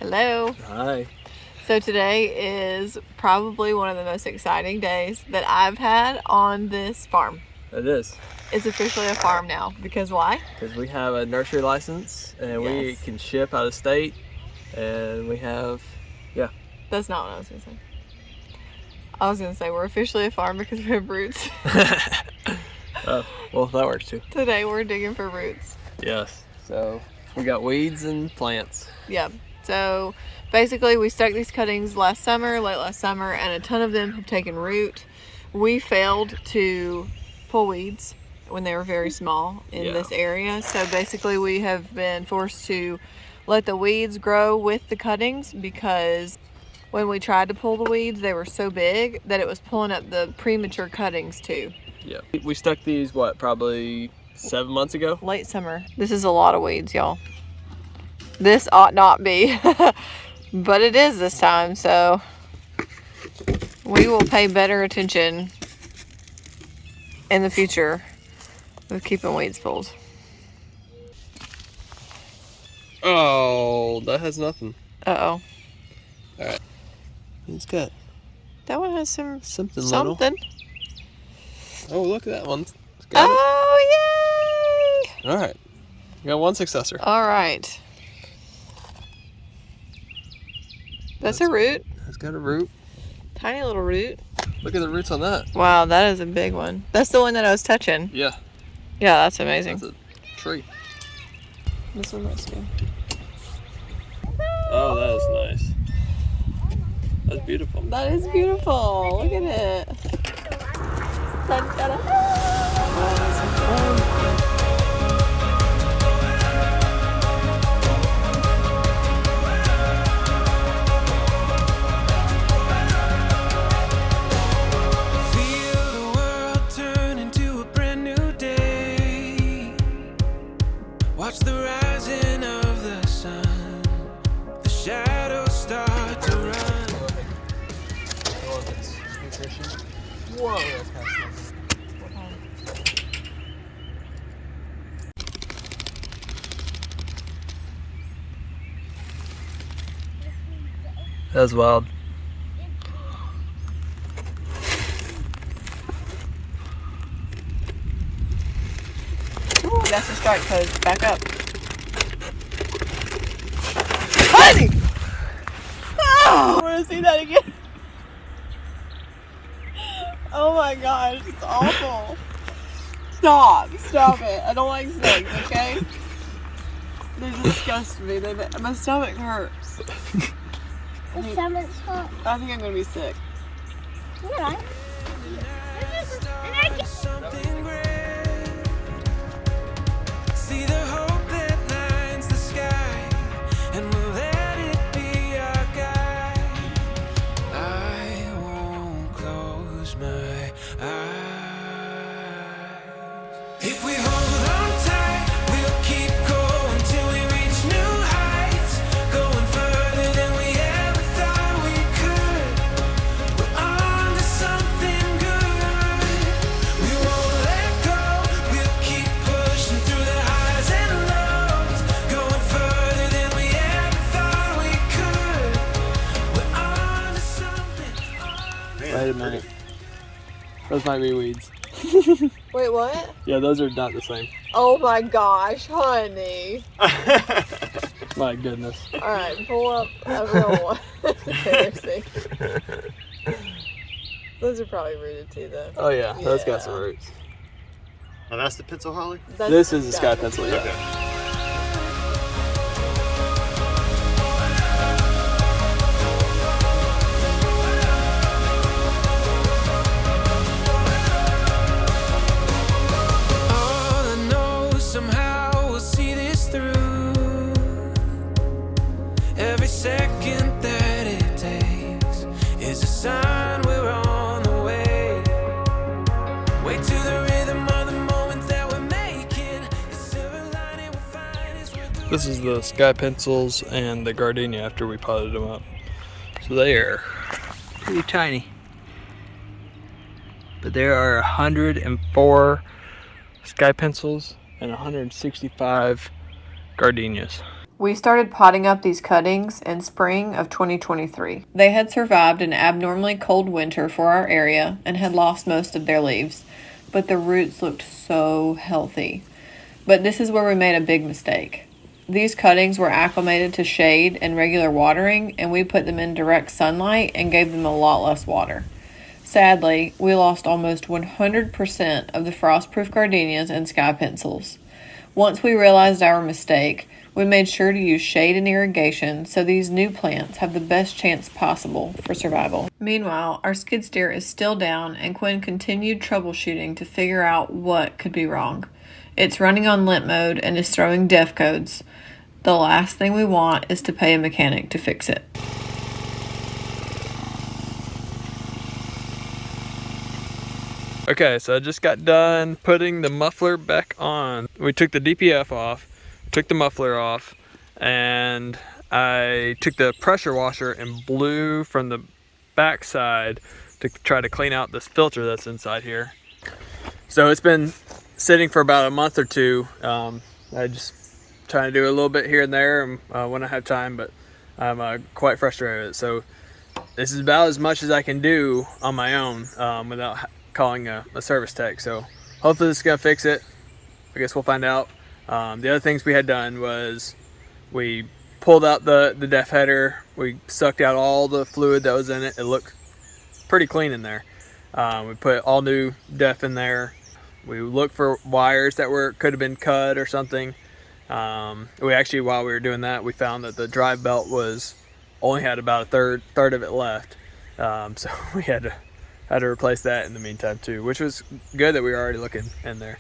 Hello. Hi. So today is probably one of the most exciting days that I've had on this farm. It is. It's officially a farm now. Because why? Because we have a nursery license and we can ship out of state, and we have, That's not what I was going to say. I was going to say we're officially a farm because we have roots. well, that works too. Today we're digging for roots. Yes. So we got weeds and plants. Yeah. So basically we stuck these cuttings late last summer, and a ton of them have taken root. We failed to pull weeds when they were very small in this area. So basically we have been forced to let the weeds grow with the cuttings, because when we tried to pull the weeds, they were so big that it was pulling up the premature cuttings too. Yeah. We stuck these, probably 7 months ago? Late summer. This is a lot of weeds, y'all. This ought not be, but it is this time, so we will pay better attention in the future with keeping weeds pulled. Oh, that has nothing. Uh-oh. Alright. It's good. That one has something. Little. Oh, look at that one. It's got Oh, it. Alright. We got one successor. All right. That's a root. It's got a root. Tiny little root. Look at the roots on that. Wow, that is a big one. That's the one that I was touching. Yeah. Yeah, that's amazing. That's a tree. This one looks good. Oh, that is nice. That's beautiful. That is beautiful. Look at it. Watch the rising of the sun. The shadows start to run. Whoa, that's kind of smoky. That was wild. Ooh, that's a strike pose. Back up. Honey! Oh, I want to see that again. Oh my gosh, it's awful. Stop it. I don't like snakes, okay? They disgust me. My stomach hurts. The stomach's hot. I think I'm gonna be sick. Yeah. Something great. See the hope that lines the sky, and we'll let it be our guide. I won't close my eyes. If we hold on tight, we'll keep going till we reach new heights, going further than we ever thought we could. We're on to something good. We won't let go. We'll keep pushing through the highs and lows, going further than we ever thought we could. We're on to something. Wait a minute. Those might be weeds. Wait, what? Yeah, those are not the same. Oh my gosh, honey. My goodness. Alright, pull up a real one. That's embarrassing. Those are probably rooted too, though. Oh yeah, those got some roots. Oh, that's the pencil holly? This is the sky pencil, yeah. Okay. All I know, somehow we'll see this through. Every second that it takes is a sign we're on the way. Wait to the rhythm of the moment that we're making. The silver lining we'll find is we're doing. This is the sky pencils and the gardenia after we potted them up. So they are pretty tiny. But there are 104 sky pencils and 165 gardenias. We started potting up these cuttings in spring of 2023. They had survived an abnormally cold winter for our area and had lost most of their leaves, but the roots looked so healthy. But this is where we made a big mistake. These cuttings were acclimated to shade and regular watering, and we put them in direct sunlight and gave them a lot less water. Sadly, we lost almost 100% of the frostproof gardenias and sky pencils. Once we realized our mistake, we made sure to use shade and irrigation so these new plants have the best chance possible for survival. Meanwhile, our skid steer is still down and Quinn continued troubleshooting to figure out what could be wrong. It's running on limp mode and is throwing def codes. The last thing we want is to pay a mechanic to fix it. Okay, so I just got done putting the muffler back on. We took the DPF off, took the muffler off, and I took the pressure washer and blew from the back side to try to clean out this filter that's inside here. So it's been sitting for about a month or two. I just trying to do a little bit here and there when I have time, but I'm quite frustrated with it. So this is about as much as I can do on my own without calling a service tech. So hopefully this is gonna fix it. I guess we'll find out. The other things we had done was we pulled out the def header. We sucked out all the fluid that was in it. It looked pretty clean in there. We put all new def in there. We looked for wires that could have been cut or something. We actually, while we were doing that, we found that the drive belt only had about a third of it left. So we had to replace that in the meantime too, which was good that we were already looking in there.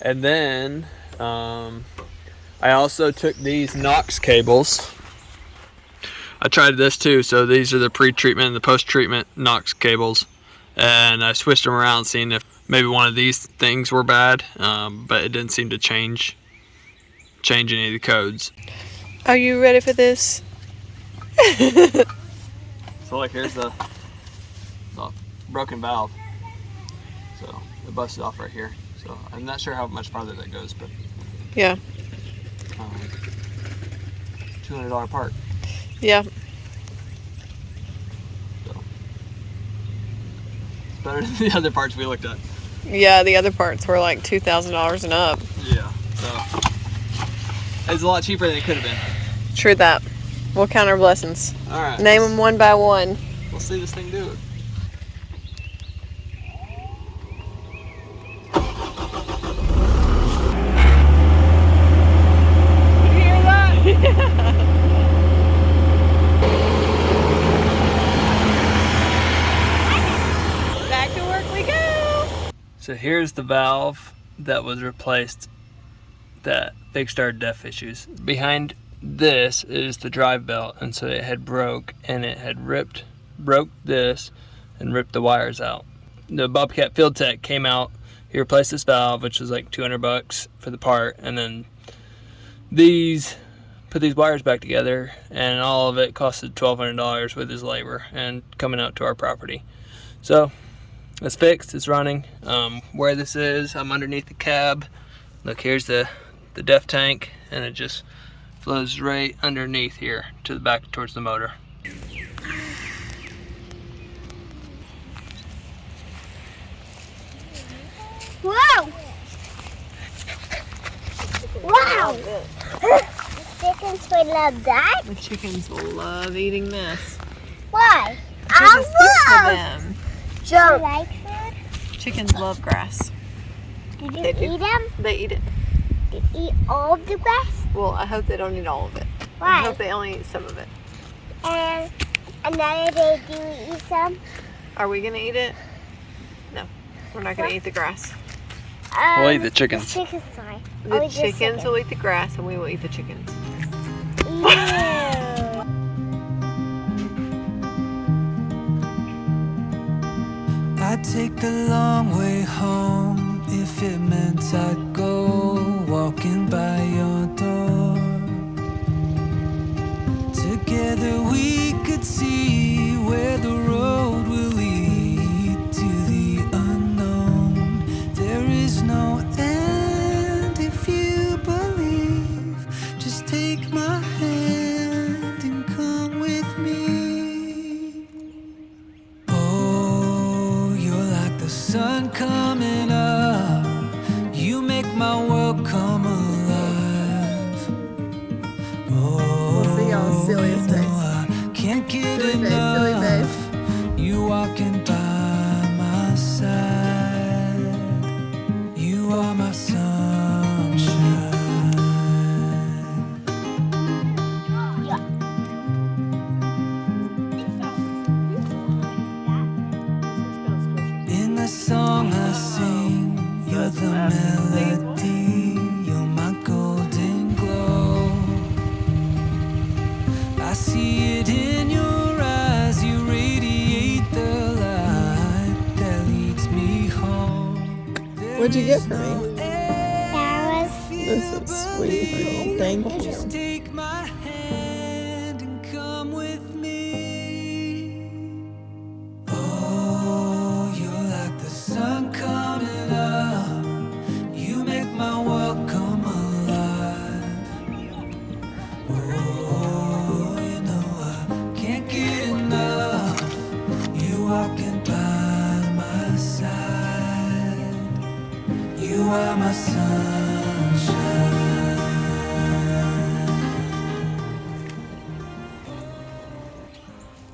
And then I also took these Knox cables. I tried this too. So these are the pre-treatment and the post-treatment Knox cables, and I switched them around, seeing if maybe one of these things were bad, but it didn't seem to change any of the codes. Are you ready for this? So like, here's the broken valve. So it busted off right here. So I'm not sure how much farther that goes, but Yeah. $200 part. Yeah. So it's better than the other parts we looked at. Yeah, the other parts were like $2,000 and up. Yeah. So it's a lot cheaper than it could have been. True that. We'll count our blessings. All right. Name them one by one. We'll see this thing do it. Back to work we go. So here's the valve that was replaced that fixed our def issues. Behind this is the drive belt, and so it had broke, and it had broke this and ripped the wires out. The Bobcat field tech came out, he replaced this valve, which was like $200 for the part, and then put these wires back together, and all of it costed $1,200 with his labor and coming out to our property. So it's fixed, it's running. Where this is, I'm underneath the cab. Look, here's the def tank, and it just flows right underneath here to the back towards the motor. Wow! Wow! The chickens would love that. The chickens will love eating this. Why? Because it's good for them. Jump. You like food? Chickens love grass. Did you They do. eat them? They eat it. Did you eat all of the grass? Well, I hope they don't eat all of it. Why? I hope they only eat some of it. And another day, do we eat some? Are we gonna eat it? No, we're not gonna eat the grass. We'll eat the chickens. The chickens, sorry. The chickens will eat the grass, and we will eat the chickens. Ew. I'd take the long way home if it meant I'd go walking by your door. Together we could see where the road will lead to the unknown. There is no end if you believe. Just take my hand. coming up. You make my world come alive. Oh, We'll see y'all's silliest you know face. I can't get Silly face, silly enough. face. You walking by my side. You are my sunshine. In the song I sing, you're the melody, you're my golden glow. I see it in your eyes, you radiate the light that leads me home. What'd you get for me? Flowers. This is sweet, honey. Thank Just you. take my hand and come with me. Oh, you're like the sun coming up. You make my world come alive. Oh, you know I can't get enough. You walking by my side. You are my sunshine.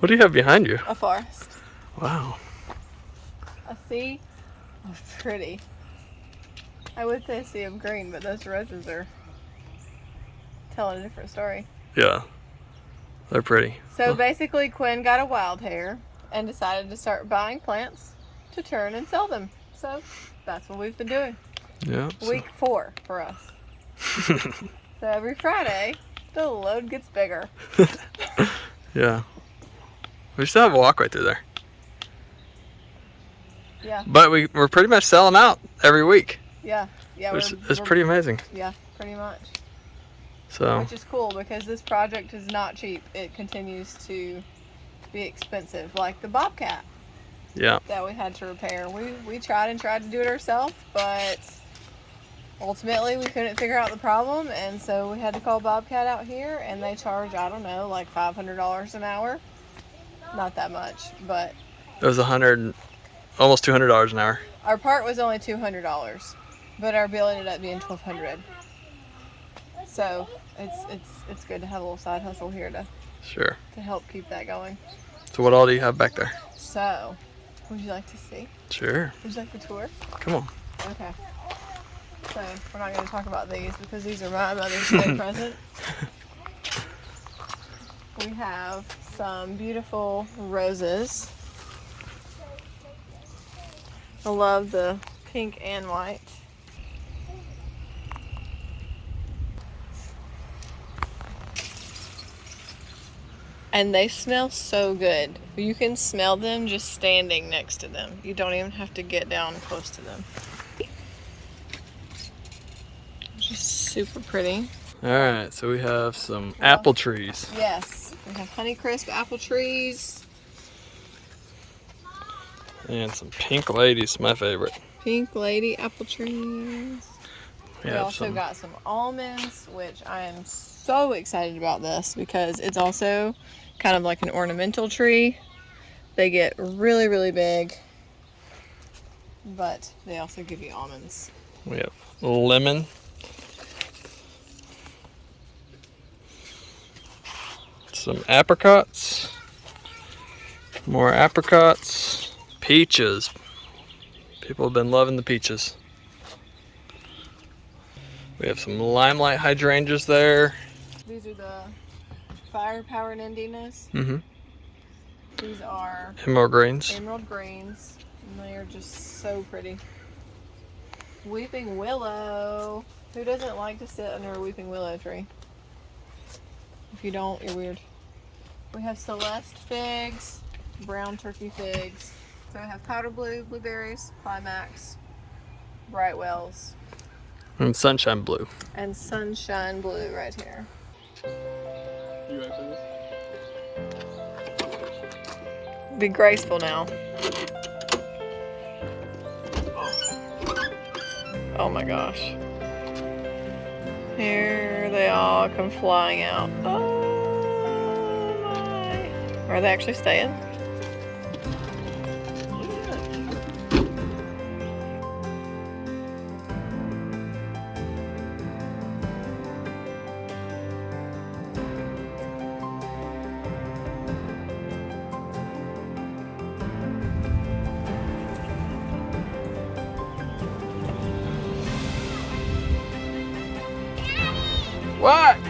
What do you have behind you? A forest. Wow. A sea of pretty. I would say a sea of green, but those roses are telling a different story. Yeah. They're pretty. So basically, Quinn got a wild hair and decided to start buying plants to turn and sell them. So that's what we've been doing. Yeah. Week 4 for us. So every Friday, the load gets bigger. Yeah. We still have a walk right through there. Yeah, But we're pretty much selling out every week. yeah. It's we're- pretty amazing. Yeah, pretty much. So, Which is cool because this project is not cheap. It continues to be expensive, like the Bobcat yeah. that we had to repair. We tried to do it ourselves, but ultimately we couldn't figure out the problem, and so we had to call Bobcat out here, and they charge, I don't know, like $500 an hour. Not that much, but It was almost $200 an hour. our part was only $200, but our bill ended up being $1,200. So it's good to have a little side hustle here to Sure. help keep that going. So what all do you have back there? So, would you like to see? Sure. Would you like the tour? Come on. Okay. So, we're not going to talk about these because these are my Mother's Day present. We have some beautiful roses. I love the pink and white. And they smell so good. You can smell them just standing next to them. You don't even have to get down close to them. Just super pretty. All right. So we have some apple trees. Yes, we have Honeycrisp apple trees. And some pink ladies, my favorite. Pink lady apple trees. We We have also some. got some almonds, which I am so excited about this because it's also kind of like an ornamental tree. They get really, really big, but they also give you almonds. We have lemon. Some apricots. More apricots. Peaches. People have been loving the peaches. We have some limelight hydrangeas there. These are the fire-powered Indinas. Mm-hmm. These are Emerald greens. emerald greens, and they are just so pretty. Weeping willow. Who doesn't like to sit under a weeping willow tree? If you don't, you're weird. We have Celeste figs, brown turkey figs. So I have powder blue blueberries, climax, brightwells, And sunshine blue. and sunshine blue right here. You ready for this? Be graceful now. Oh my gosh. Here they all come flying out. Oh my. Are they actually staying? What?